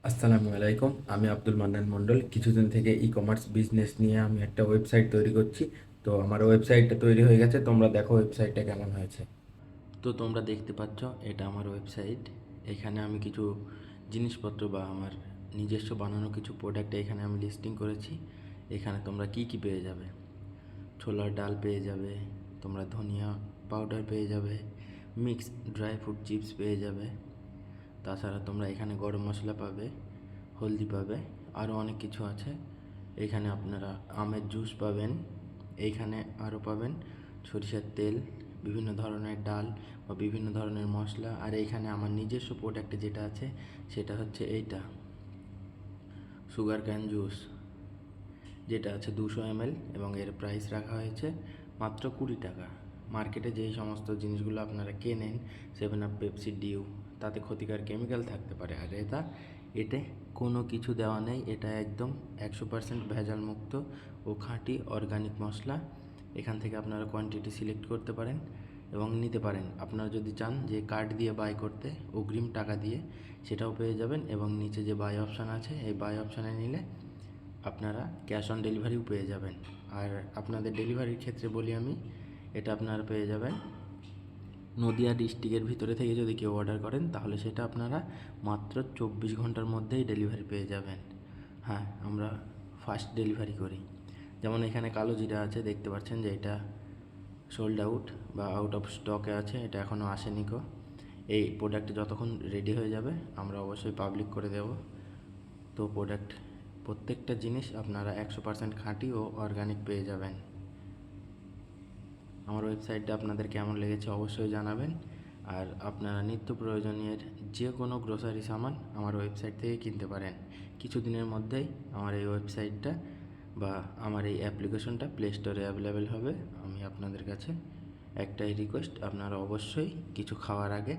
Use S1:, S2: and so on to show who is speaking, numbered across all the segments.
S1: আসসালামু আলাইকুম। আমি আব্দুল মান্নান মণ্ডল। কিছুদিন থেকে ই কমার্স বিজনেস নিয়ে আমি একটা ওয়েবসাইট তৈরি করছি। তো আমার ওয়েবসাইটটা তৈরি হয়ে গেছে, তোমরা দেখো ওয়েবসাইটটা কেমন হয়েছে। তো তোমরা দেখতে পাচ্ছ এটা আমার ওয়েবসাইট। এখানে আমি কিছু জিনিসপত্র বা আমার নিজস্ব বানানো কিছু প্রোডাক্ট এখানে আমি লিস্টিং করেছি। এখানে তোমরা কি কি পেয়ে যাবে, ছোলার ডাল পেয়ে যাবে, তোমরা ধনিয়া পাউডার পেয়ে যাবে, মিক্স ড্রাই ফ্রুট চিপস পেয়ে যাবে। তাছাড়া তোমরা এখানে গরম মশলা পাবে, হলদি পাবে, আরও অনেক কিছু আছে। এখানে আপনারা আমের জুস পাবেন, এইখানে আরও পাবেন সরিষার তেল, বিভিন্ন ধরনের ডাল বা বিভিন্ন ধরনের মশলা। আর এইখানে আমার নিজস্ব প্রোডাক্ট যেটা আছে সেটা হচ্ছে এইটা সুগার ক্যান জুস, যেটা আছে 200 ml এবং এর প্রাইস রাখা হয়েছে মাত্র 20 টাকা। মার্কেটে যেই সমস্ত জিনিসগুলো আপনারা কেনেন, 7 আপ, পেপসি, ডিউ, তাতে ক্ষতিকর কেমিক্যাল থাকতে পারে। আর এতে কোনো কিছু দেওয়া নেই। এটা একদম 100% ভেজাল মুক্ত ও খাঁটি অর্গানিক মশলা। এখান থেকে আপনারা কোয়ান্টিটি সিলেক্ট করতে পারেন এবং নিতে পারেন। আপনারা যদি চান যে কার্ড দিয়ে বাই করতে, অগ্রিম টাকা দিয়ে, সেটাও পেয়ে যাবেন। এবং নিচে যে বাই অপশান আছে, এই বাই অপশানে নিলে আপনারা ক্যাশ অন ডেলিভারিও পেয়ে যাবেন। আর আপনাদের ডেলিভারির ক্ষেত্রে বলি আমি, এটা আপনারা পেয়ে যাবেন নদিয়া ডিস্ট্রিক্টের ভিতরে থেকে যদি কেউ অর্ডার করেন তাহলে সেটা আপনারা মাত্র 24 ঘন্টার মধ্যেই ডেলিভারি পেয়ে যাবেন। হ্যাঁ, আমরা ফাস্ট ডেলিভারি করি। যেমন এখানে কালো জিরা আছে, দেখতে পাচ্ছেন যে এটা সোল্ড আউট বা আউট অফ স্টকে আছে, এটা এখনও আসেনি কো। এই প্রোডাক্ট যতক্ষণ রেডি হয়ে যাবে আমরা অবশ্যই পাবলিক করে দেব। তো প্রত্যেকটা জিনিস আপনারা 100% খাঁটি ও অর্গানিক পেয়ে যাবেন। আমার ওয়েবসাইটটা আপনাদের কেমন লেগেছে অবশ্যই জানাবেন। আর আপনারা নিত্য প্রয়োজনীয় যে কোনো গ্রোসারি সামান আমার ওয়েবসাইট থেকে কিনতে পারেন। কিছুদিনের মধ্যেই আমার এই ওয়েবসাইটটা বা আমার এই অ্যাপ্লিকেশনটা প্লে স্টোরে অ্যাভেলেবেল হবে। আমি আপনাদের কাছে একটাই রিকোয়েস্ট, আপনারা অবশ্যই কিছু খাওয়ার আগে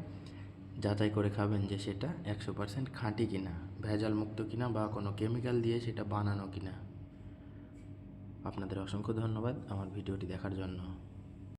S1: যাচাই করে খাবেন যে সেটা 100% খাঁটি কিনা, ভেজাল মুক্ত কিনা বা কোনো কেমিক্যাল দিয়ে সেটা বানানো কিনা। আপনাদের অসংখ্য ধন্যবাদ আমার ভিডিওটি দেখার জন্য।